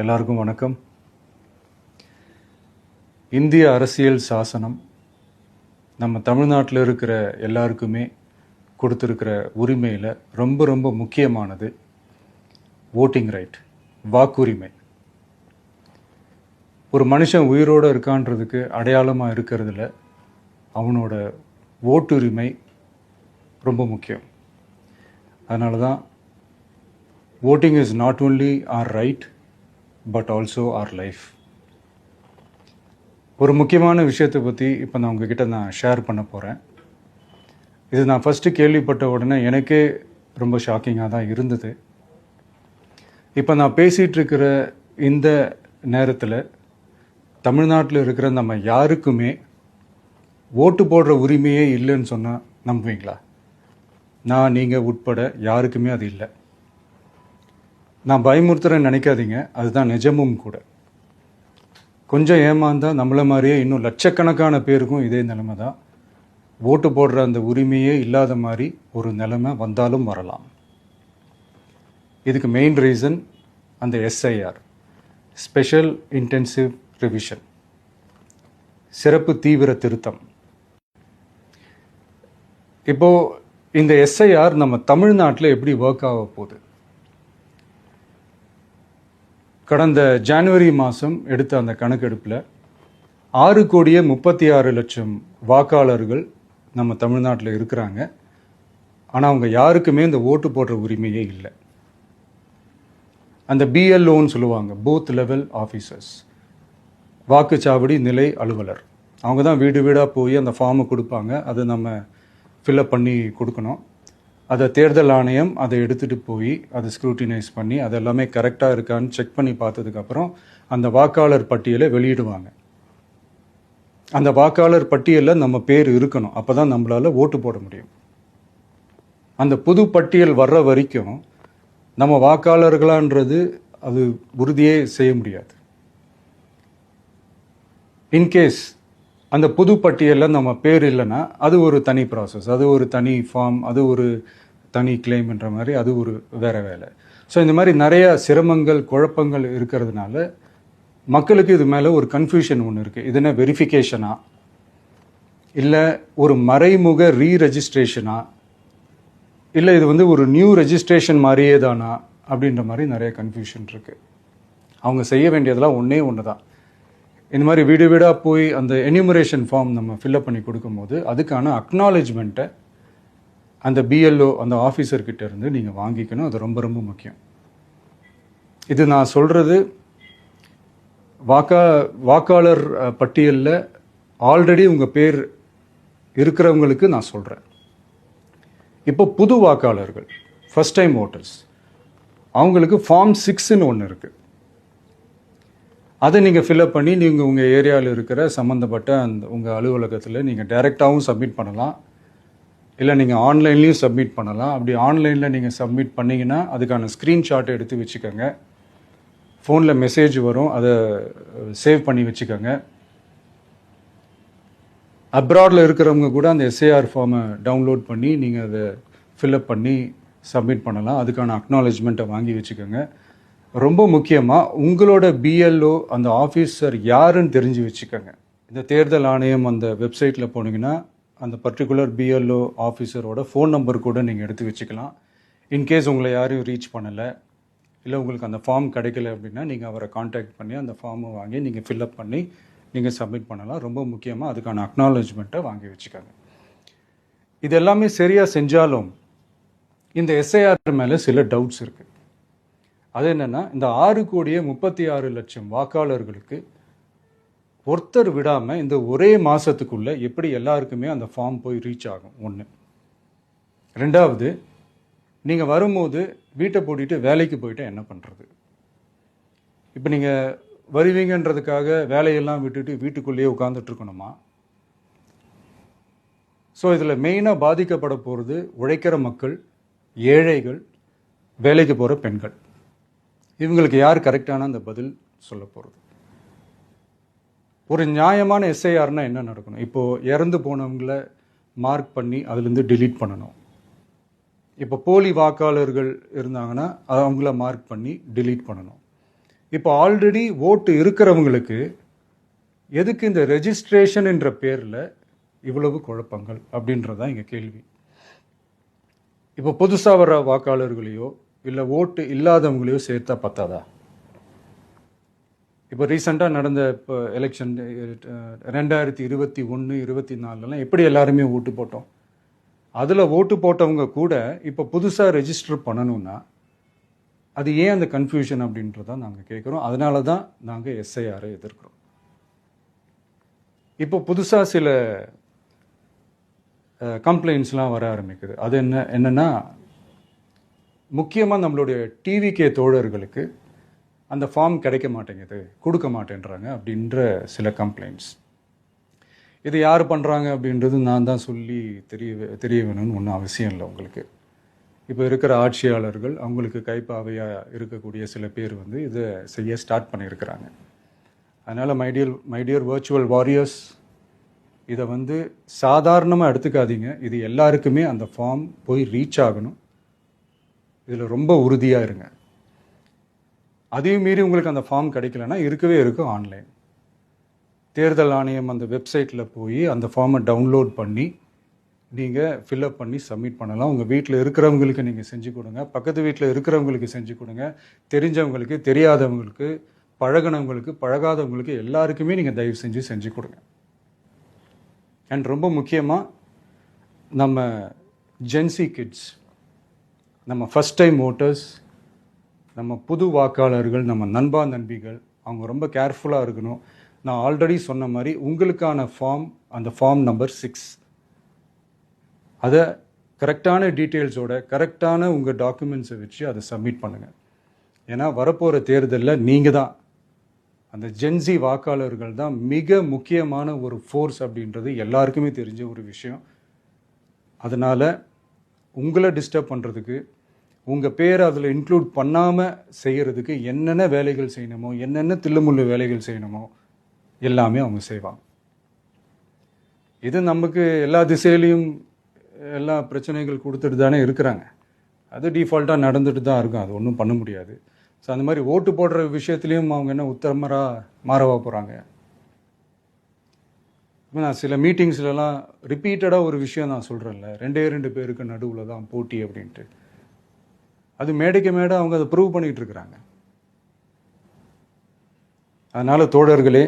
எல்லாருக்கும் வணக்கம். இந்திய அரசியல் சாசனம் நம்ம தமிழ்நாட்டில் இருக்கிற எல்லாருக்குமே கொடுத்துருக்கிற உரிமையில் ரொம்ப ரொம்ப முக்கியமானது ஓட்டிங் ரைட், வாக்குரிமை. ஒரு மனுஷன் உயிரோடு இருக்கான்றதுக்கு அடையாளமாக இருக்கிறதுல அவனோட ஓட்டுரிமை ரொம்ப முக்கியம். அதனால தான் voting is not only our right but also our life. ஒரு முக்கியமான விஷயத்தை பற்றி இப்போ நான் உங்ககிட்ட ஷேர் பண்ண போகிறேன். இது நான் ஃபஸ்ட்டு கேள்விப்பட்ட உடனே எனக்கே ரொம்ப ஷாக்கிங்காக தான் இருந்தது. இப்போ நான் பேசிகிட்டு இருக்கிற இந்த நேரத்தில் தமிழ்நாட்டில் இருக்கிற நம்ம யாருக்குமே ஓட்டு போடுற உரிமையே இல்லைன்னு சொன்னால் நம்புவீங்களா? நீங்கள் உட்பட யாருக்குமே அது இல்லை. நான் பயமுறுத்துறேன்னு நினைக்காதீங்க, அதுதான் நிஜமும் கூட. கொஞ்சம் ஏமாந்தால் நம்மளை மாதிரியே இன்னும் லட்சக்கணக்கான பேருக்கும் இதே நிலைமை தான். ஓட்டு போடுற அந்த உரிமையே இல்லாத மாதிரி ஒரு நிலைமை வந்தாலும் வரலாம். இதுக்கு மெயின் ரீசன் அந்த எஸ்ஐஆர், ஸ்பெஷல் இன்டென்சிவ் ரிவிஷன், சிறப்பு தீவிர திருத்தம். இப்போது இந்த எஸ்ஐஆர் நம்ம தமிழ்நாட்டில் எப்படி ஒர்க் ஆக போகுது? கடந்த ஜனவரி மாதம் எடுத்த அந்த கணக்கெடுப்பில் 6,36,00,000 வாக்காளர்கள் நம்ம தமிழ்நாட்டில் இருக்கிறாங்க. ஆனால் அவங்க யாருக்குமே இந்த ஓட்டு போடுற உரிமையே இல்லை. அந்த பிஎல்ஓன்னு சொல்லுவாங்க, பூத் லெவல் ஆஃபீஸர்ஸ், வாக்குச்சாவடி நிலை அலுவலர். அவங்க தான் வீடு வீடாக போய் அந்த ஃபார்மை கொடுப்பாங்க. அதை நம்ம ஃபில்அப் பண்ணி கொடுக்கணும். அதை தேர்தல் ஆணையம் அதை எடுத்துகிட்டு போய் அதை ஸ்க்ரூட்டினைஸ் பண்ணி அது எல்லாமே கரெக்டாக இருக்கான்னு செக் பண்ணி பார்த்ததுக்கப்புறம் அந்த வாக்காளர் பட்டியலை வெளியிடுவாங்க. அந்த வாக்காளர் பட்டியலில் நம்ம பேர் இருக்கணும், அப்போ தான் நம்மளால் ஓட்டு போட முடியும். அந்த புது பட்டியல் வர்ற வரைக்கும் நம்ம வாக்காளர்களான்றது அது உறுதியே செய்ய முடியாது. இன்கேஸ் அந்த புது பட்டியலில் நம்ம பேர் இல்லைன்னா அது ஒரு தனி ப்ராசஸ், அது ஒரு தனி ஃபார்ம், அது ஒரு தனி கிளைம்ன்ற மாதிரி அது ஒரு வேறு வேலை. ஸோ இந்த மாதிரி நிறையா சிரமங்கள் குழப்பங்கள் இருக்கிறதுனால மக்களுக்கு இது மேலே ஒரு கன்ஃபியூஷன் ஒன்று இருக்குது. இது என்ன வெரிஃபிகேஷனா இல்லை ஒரு மறைமுக ரீரெஜிஸ்ட்ரேஷனா இல்லை இது ஒரு நியூ ரெஜிஸ்ட்ரேஷன் மாதிரியே தானா அப்படின்ற மாதிரி நிறைய கன்ஃபியூஷன் இருக்குது. அவங்க செய்ய வேண்டியதெல்லாம் ஒன்று தான். இந்த மாதிரி வீடு வீடாக போய் அந்த என்யூமரேஷன் ஃபார்ம் நம்ம ஃபில்அப் பண்ணி கொடுக்கும்போது அதுக்கான அக்னாலேஜ்மெண்ட்டை அந்த பிஎல்ஓ அந்த ஆஃபீஸர்கிட்ட இருந்து நீங்கள் வாங்கிக்கணும். அது ரொம்ப ரொம்ப முக்கியம். இது நான் சொல்கிறது வாக்காளர் பட்டியலில் ஆல்ரெடி உங்கள் பேர் இருக்கிறவங்களுக்கு நான் சொல்கிறேன். இப்போ புது வாக்காளர்கள், ஃபஸ்ட் டைம் ஓட்டர்ஸ், அவங்களுக்கு ஃபார்ம் 6ன்னு ஒன்று இருக்குது. அதை நீங்கள் ஃபில்அப் பண்ணி நீங்கள் உங்கள் ஏரியாவில் இருக்கிற சம்மந்தப்பட்ட அந்த உங்கள் அலுவலகத்தில் நீங்கள் டைரெக்டாகவும் சப்மிட் பண்ணலாம், இல்லை நீங்கள் ஆன்லைன்லேயும் சப்மிட் பண்ணலாம். அப்படி ஆன்லைனில் நீங்கள் சப்மிட் பண்ணிங்கன்னா அதுக்கான ஸ்க்ரீன்ஷாட்டை எடுத்து வச்சுக்கோங்க. ஃபோனில் மெசேஜ் வரும், அதை சேவ் பண்ணி வச்சுக்கோங்க. அப்ராடில் இருக்கிறவங்க கூட அந்த எஸ்ஏஆர் ஃபார்மை டவுன்லோட் பண்ணி நீங்கள் அதை ஃபில்அப் பண்ணி சப்மிட் பண்ணலாம். அதுக்கான அக்னாலேஜ்மெண்ட்டை வாங்கி வச்சுக்கோங்க. ரொம்ப முக்கியமாக உங்களோட பிஎல்ஓ அந்த ஆஃபீஸர் யாருன்னு தெரிஞ்சு வச்சுக்கோங்க. இந்த தேர்தல் ஆணையம் அந்த வெப்சைட்டில் போனீங்கன்னா அந்த பர்டிகுலர் பிஎல்ஓ ஆஃபீஸரோட ஃபோன் நம்பர் கூட நீங்கள் எடுத்து வச்சுக்கலாம். இன்கேஸ் உங்களை யாரையும் ரீச் பண்ணலை இல்லை உங்களுக்கு அந்த ஃபார்ம் கிடைக்கல அப்படின்னா நீங்கள் அவரை காண்டாக்ட் பண்ணி அந்த ஃபார்மை வாங்கி நீங்கள் ஃபில்அப் பண்ணி நீங்கள் சப்மிட் பண்ணலாம். ரொம்ப முக்கியமாக அதுக்கான அக்னாலேஜ்மெண்ட்டை வாங்கி வச்சுக்கோங்க. இது எல்லாமே சரியாக செஞ்சாலும் இந்த எஸ்ஐஆர் மேலே சில டவுட்ஸ் இருக்குது. அது என்னென்னா, இந்த 6,36,00,000 வாக்காளர்களுக்கு ஒருத்தர் விடாமல் இந்த ஒரே மாதத்துக்குள்ளே எப்படி எல்லாருக்குமே அந்த ஃபார்ம் போய் ரீச் ஆகும்? ஒன்று. ரெண்டாவது, நீங்கள் வரும்போது வீட்டை பூட்டிட்டு வேலைக்கு போயிட்டு என்ன பண்ணுறது? இப்போ நீங்கள் வருவீங்கன்றதுக்காக வேலையெல்லாம் விட்டுட்டு வீட்டுக்குள்ளேயே உட்காந்துட்ருக்கணுமா? ஸோ இதில் மெயினாக பாதிக்கப்பட போகிறது உழைக்கிற மக்கள், ஏழைகள், வேலைக்கு போகிற பெண்கள். இவங்களுக்கு யார் கரெக்டான அந்த பதில் சொல்ல போகிறது? ஒரு நியாயமான எஸ்ஐஆர்னா என்ன நடக்கணும்? இப்போது இறந்து போனவங்கள மார்க் பண்ணி அதுலேருந்து டிலீட் பண்ணணும். இப்போ போலி வாக்காளர்கள் இருந்தாங்கன்னா அவங்கள மார்க் பண்ணி டிலீட் பண்ணணும். இப்போ ஆல்ரெடி ஓட்டு இருக்கிறவங்களுக்கு எதுக்கு இந்த ரெஜிஸ்ட்ரேஷன் என்ற பேரில் இவ்வளவு குழப்பங்கள் அப்படின்றது தான் எங்கள் கேள்வி. இப்போ புதுசாக வர வாக்காளர்களையோ இல்லை ஓட்டு இல்லாதவங்களையோ சேர்த்தா பத்தாதா? இப்போ ரீசெண்டாக நடந்த இப்போ எலெக்ஷன் 2021, 24 எப்படி எல்லாருமே ஓட்டு போட்டோம்? அதில் ஓட்டு போட்டவங்க கூட இப்போ புதுசாக ரெஜிஸ்டர் பண்ணணும்னா அது ஏன் அந்த கன்ஃபியூஷன் அப்படின்றத நாங்கள் கேட்குறோம். அதனால தான் நாங்கள் எஸ்ஐஆரை எதிர்க்கிறோம். இப்போ புதுசாக சில கம்ப்ளைண்ட்ஸ்லாம் வர ஆரம்பிக்குது. அது என்னன்னா முக்கியமாக நம்மளுடைய டிவிகே தோழர்களுக்கு அந்த ஃபார்ம் கிடைக்க மாட்டேங்குது, கொடுக்க மாட்டேன்றாங்க அப்படின்ற சில கம்ப்ளைண்ட்ஸ். இது யார் பண்ணுறாங்க அப்படின்றது நான் தான் சொல்லி தெரிய வேணும்னு ஒன்றும் அவசியம் இல்லை உங்களுக்கு. இப்போ இருக்கிற ஆட்சியாளர்கள் அவங்களுக்கு கைப்பாவையாக இருக்கக்கூடிய சில பேர் வந்து இதை செய்ய ஸ்டார்ட் பண்ணியிருக்கிறாங்க. அதனால் மைடியர் வர்ச்சுவல் வாரியர்ஸ், இதை வந்து சாதாரணமாக எடுத்துக்காதீங்க. இது எல்லாருக்குமே அந்த ஃபார்ம் போய் ரீச் ஆகணும். இதில் ரொம்ப உறுதியாக இருங்க. அதையும் மீறி உங்களுக்கு அந்த ஃபார்ம் கிடைக்கலன்னா இருக்கவே இருக்கும் ஆன்லைன். தேர்தல் ஆணையம் அந்த வெப்சைட்டில் போய் அந்த ஃபார்மை டவுன்லோட் பண்ணி நீங்கள் ஃபில்அப் பண்ணி சப்மிட் பண்ணலாம். உங்கள் வீட்டில் இருக்கிறவங்களுக்கு நீங்கள் செஞ்சு கொடுங்க, பக்கத்து வீட்டில் இருக்கிறவங்களுக்கு செஞ்சு கொடுங்க, தெரிஞ்சவங்களுக்கு, தெரியாதவங்களுக்கு, பழகினவங்களுக்கு, பழகாதவங்களுக்கு எல்லாருக்குமே நீங்கள் தயவு செஞ்சு கொடுங்க. அண்ட் ரொம்ப முக்கியமாக நம்ம ஜென்சி கிட்ஸ், நம்ம ஃபஸ்ட் டைம் ஓட்டர்ஸ், நம்ம புது வாக்காளர்கள், நம்ம நண்பா நண்பிகள், அவங்க ரொம்ப கேர்ஃபுல்லாக இருக்கணும். நான் ஆல்ரெடி சொன்ன மாதிரி உங்களுக்கான ஃபார்ம், அந்த ஃபார்ம் நம்பர் 6, அதை கரெக்டான டீட்டெயில்ஸோட கரெக்டான உங்கள் டாக்குமெண்ட்ஸை வச்சு அதை சப்மிட் பண்ணுங்கள். ஏன்னா வரப்போகிற தேர்தலில் நீங்கள் தான், அந்த ஜென்சி வாக்காளர்கள் தான் மிக முக்கியமான ஒரு ஃபோர்ஸ் அப்படின்றது எல்லாருக்குமே தெரிஞ்ச ஒரு விஷயம். அதனால் உங்களை டிஸ்டர்ப் பண்ணுறதுக்கு, உங்கள் பேரை அதில் இன்க்ளூட் பண்ணாமல் செய்கிறதுக்கு என்னென்ன வேலைகள் செய்யணுமோ, என்னென்ன தில்லுமுள்ளு வேலைகள் செய்யணுமோ எல்லாமே அவங்க செய்வாங்க. இது நமக்கு எல்லா திசையிலையும் எல்லா பிரச்சனைகள் கொடுத்துட்டு தானே இருக்கிறாங்க. அது டிஃபால்ட்டாக நடந்துட்டு தான் இருக்கும், அது ஒன்றும் பண்ண முடியாது. ஸோ அந்த மாதிரி ஓட்டு போடுற விஷயத்துலேயும் அவங்க என்ன உத்தமராக மாறவா போகிறாங்க? இப்போ நான் சில மீட்டிங்ஸ்லலாம் ரிப்பீட்டடாக ஒரு விஷயம் நான் சொல்கிறேன்ல, 2 பேருக்கு நடுவில் தான் போட்டி அப்படின்ட்டு. அது மேடைக்கு மேடை அவங்க அதை ப்ரூவ் பண்ணிகிட்டு இருக்கிறாங்க. அதனால் தோழர்களே,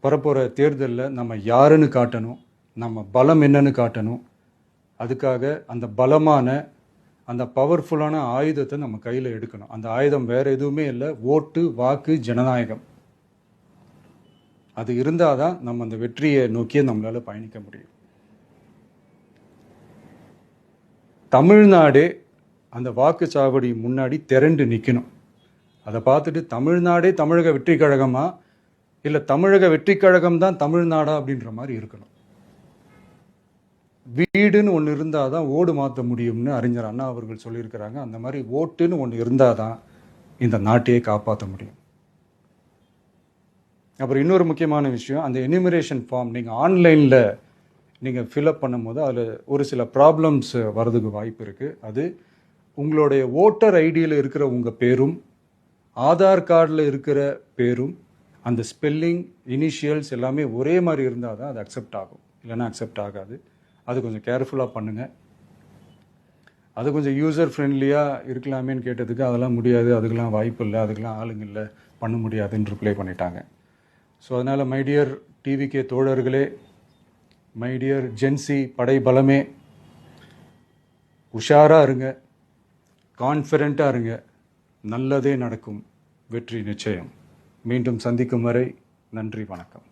வரப்போகிற தேர்தலில் நம்ம யாருன்னு காட்டணும், நம்ம பலம் என்னன்னு காட்டணும். அதுக்காக அந்த பலமான, அந்த பவர்ஃபுல்லான ஆயுதத்தை நம்ம கையில் எடுக்கணும். அந்த ஆயுதம் வேறு எதுவுமே இல்லை, ஓட்டு, வாக்கு, ஜனநாயகம். அது இருந்தால் தான் நம்ம அந்த வெற்றியை நோக்கியே நம்மளால் பயணிக்க முடியும். தமிழ்நாடே அந்த வாக்குச்சாவடி முன்னாடி திரண்டு நிற்கணும். அதை பார்த்துட்டு தமிழ்நாடே தமிழக வெற்றி கழகமா, இல்லை தமிழக வெற்றி கழகம் தான் தமிழ்நாடா அப்படின்ற மாதிரி இருக்கணும். வீடுன்னு ஒன்று இருந்தால் தான் ஓடு மாற்ற முடியும்னு அறிஞர் அண்ணா அவர்கள் சொல்லியிருக்கிறாங்க. அந்த மாதிரி ஓட்டுன்னு ஒன்று இருந்தால் தான் இந்த நாட்டையே காப்பாற்ற முடியும். அப்புறம் இன்னொரு முக்கியமான விஷயம், அந்த எனிமரேஷன் ஃபார்ம் நீங்கள் ஆன்லைனில் நீங்கள் ஃபில்அப் பண்ணும்போது அதில் ஒரு சில ப்ராப்ளம்ஸ் வர்றதுக்கு வாய்ப்பு இருக்குது. அது உங்களுடைய ஓட்டர் ஐடியில் இருக்கிற உங்கள் பேரும், ஆதார் கார்டில் இருக்கிற பேரும், அந்த ஸ்பெல்லிங், இனிஷியல்ஸ் எல்லாமே ஒரே மாதிரி இருந்தால் தான் அது அக்செப்ட் ஆகும், இல்லைன்னா அக்செப்ட் ஆகாது. அது கொஞ்சம் கேர்ஃபுல்லாக பண்ணுங்கள். அது கொஞ்சம் யூசர் ஃப்ரெண்ட்லியாக இருக்கலாமேன்னு கேட்டதுக்கு அதெல்லாம் முடியாது, அதுக்கெல்லாம் வாய்ப்பு இல்லை, அதுக்கெல்லாம் ஆளுங்க இல்லை, பண்ண முடியாதுன்னு ரிப்ளை பண்ணிட்டாங்க. ஸோ அதனால் மைடியர் டிவிகே தோழர்களே, மைடியர் ஜென்சி படை பலமே, உஷாராக இருங்க, கான்ஃபிடென்ட்டாக இருங்க. நல்லதே நடக்கும், வெற்றி நிச்சயம். மீண்டும் சந்திக்கும் வரை நன்றி, வணக்கம்.